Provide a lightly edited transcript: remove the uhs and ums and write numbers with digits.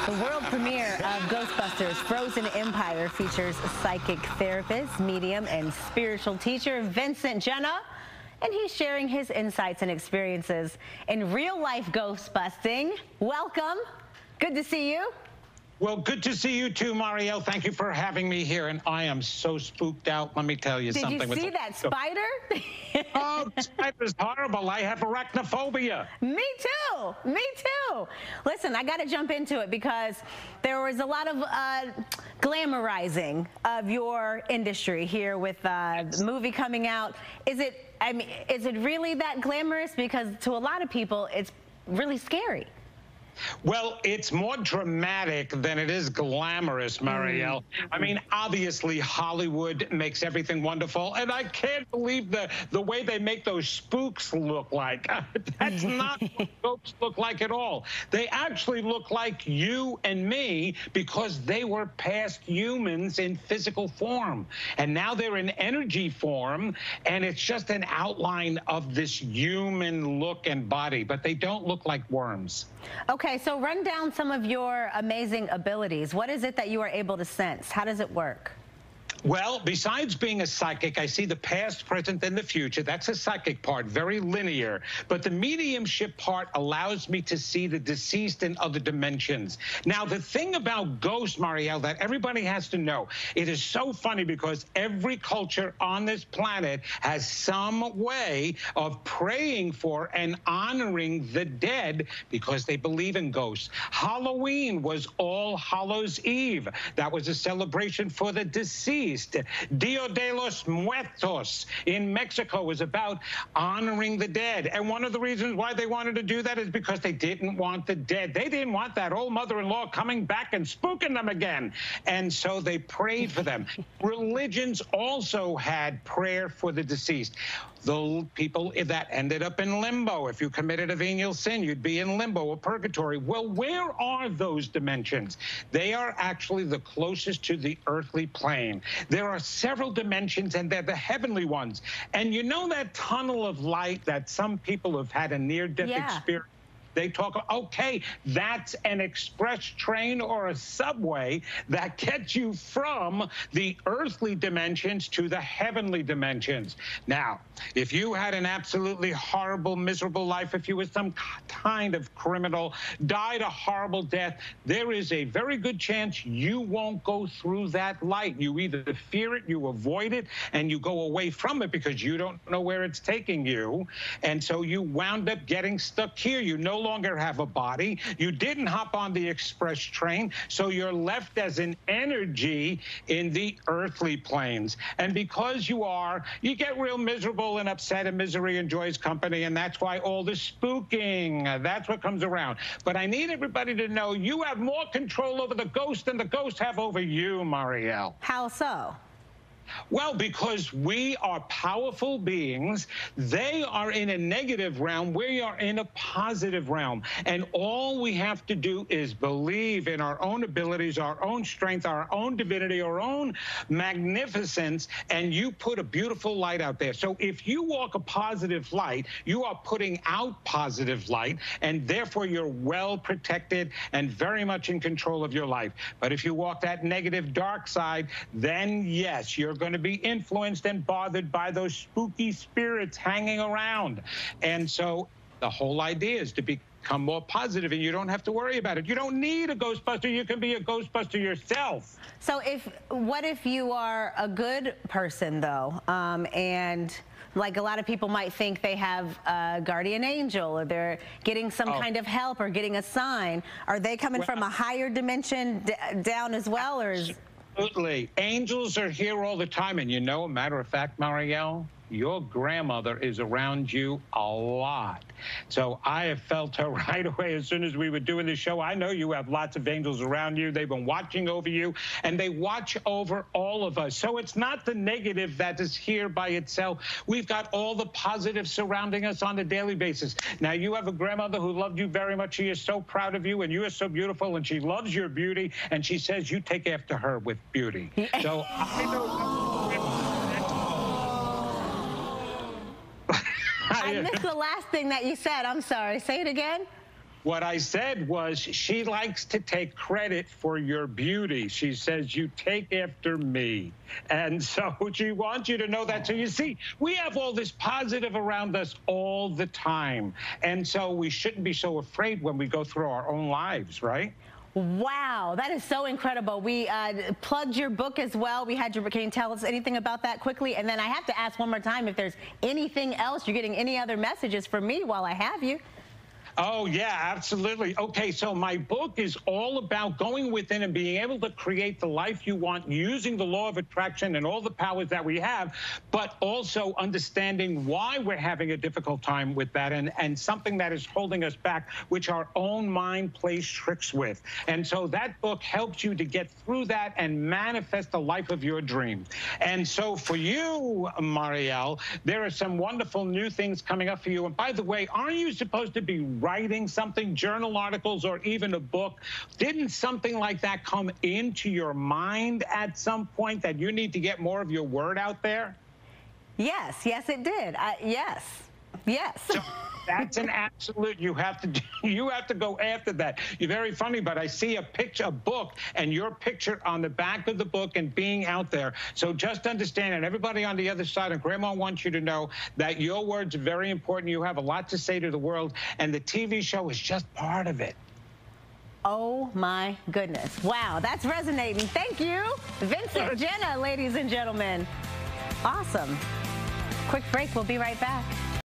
The world premiere of Ghostbusters Frozen Empire features psychic therapist, medium, and spiritual teacher Vincent Jenna. And he's sharing his insights and experiences in real-life ghost busting. Welcome. Good to see you. Well, good to see you too, Maurielle. Thank you for having me here. And I am so spooked out. Let me tell you something. Did you see that spider? Oh, spider's horrible. I have arachnophobia. Me too. Me too. Listen, I got to jump into it because there was a lot of glamorizing of your industry here with the movie coming out. Is it really that glamorous? Because to a lot of people, it's really scary. Well, it's more dramatic than it is glamorous, Maurielle. I mean, obviously, Hollywood makes everything wonderful, and I can't believe the way they make those spooks look like. That's not what ghosts look like at all. They actually look like you and me because they were past humans in physical form, and now they're in energy form, and it's just an outline of this human look and body, but they don't look like worms. Okay, so run down some of your amazing abilities. What is it that you are able to sense? How does it work? Well, besides being a psychic, I see the past, present, and the future. That's a psychic part, very linear. But the mediumship part allows me to see the deceased in other dimensions. Now, the thing about ghosts, Maurielle, that everybody has to know, it is so funny because every culture on this planet has some way of praying for and honoring the dead because they believe in ghosts. Halloween was All Hallows Eve. That was a celebration for the deceased. Dia de los Muertos in Mexico was about honoring the dead. And one of the reasons why they wanted to do that is because they didn't want the dead. They didn't want that old mother-in-law coming back and spooking them again. And so they prayed for them. Religions also had prayer for the deceased. The people that ended up in limbo. If you committed a venial sin, you'd be in limbo or purgatory. Well, where are those dimensions? They are actually the closest to the earthly plane. There are several dimensions, and they're the heavenly ones. And you know that tunnel of light that some people have had a near-death experience? They talk, okay, that's an express train or a subway that gets you from the earthly dimensions to the heavenly dimensions. Now, if you had an absolutely horrible, miserable life, if you were some kind of criminal, died a horrible death, there is a very good chance you won't go through that light. You either fear it, you avoid it, and you go away from it because you don't know where it's taking you. And so you wound up getting stuck here. You no longer have a body. You didn't hop on the express train, so you're left as an energy in the earthly planes. And because you get real miserable and upset, and misery enjoys company, and that's why all the spooking, that's what comes around. But I need everybody to know you have more control over the ghost than the ghosts have over you, Maurielle. How so? Well, because we are powerful beings. They are in a negative realm. We are in a positive realm. And all we have to do is believe in our own abilities, our own strength, our own divinity, our own magnificence, and you put a beautiful light out there. So if you walk a positive light, you are putting out positive light, and therefore you're well protected and very much in control of your life. But if you walk that negative dark side, then yes, you're going to be influenced and bothered by those spooky spirits hanging around. And so the whole idea is to become more positive, and you don't have to worry about it. You don't need a Ghostbuster. You can be a Ghostbuster yourself. So what if you are a good person, though, and like a lot of people might think they have a guardian angel, or they're getting some kind of help or getting a sign? Are they coming from a higher dimension down as well, or is... Absolutely. Angels are here all the time. And you know, a matter of fact, Maurielle, your grandmother is around you a lot. So I have felt her right away as soon as we were doing the show. I know you have lots of angels around you. They've been watching over you, and they watch over all of us. So it's not the negative that is here by itself. We've got all the positive surrounding us on a daily basis. Now, you have a grandmother who loved you very much. She is so proud of you, and you are so beautiful, and she loves your beauty, and she says you take after her with beauty. So I know... I missed the last thing that you said. I'm sorry. Say it again. What I said was she likes to take credit for your beauty. She says, you take after me. And so she wants you to know that. So you see, we have all this positive around us all the time. And so we shouldn't be so afraid when we go through our own lives, right? Wow, that is so incredible. We plugged your book as well. Can you tell us anything about that quickly? And then I have to ask one more time if there's anything else, you're getting any other messages for me while I have you. Oh, yeah, absolutely. Okay, so my book is all about going within and being able to create the life you want using the law of attraction and all the powers that we have, but also understanding why we're having a difficult time with that and something that is holding us back, which our own mind plays tricks with. And so that book helps you to get through that and manifest the life of your dreams. And so for you, Maurielle, there are some wonderful new things coming up for you. And by the way, aren't you supposed to be writing something, journal articles, or even a book? Didn't something like that come into your mind at some point that you need to get more of your word out there? Yes, it did. Yes. So that's an absolute. You have to go after that. You're very funny, but I see a book, and your picture on the back of the book and being out there. So just understand, and everybody on the other side, and Grandma wants you to know that your words are very important. You have a lot to say to the world, and the TV show is just part of it. Oh my goodness. Wow, that's resonating. Thank you, Vincent Jenna, ladies and gentlemen. Awesome. Quick break, we'll be right back.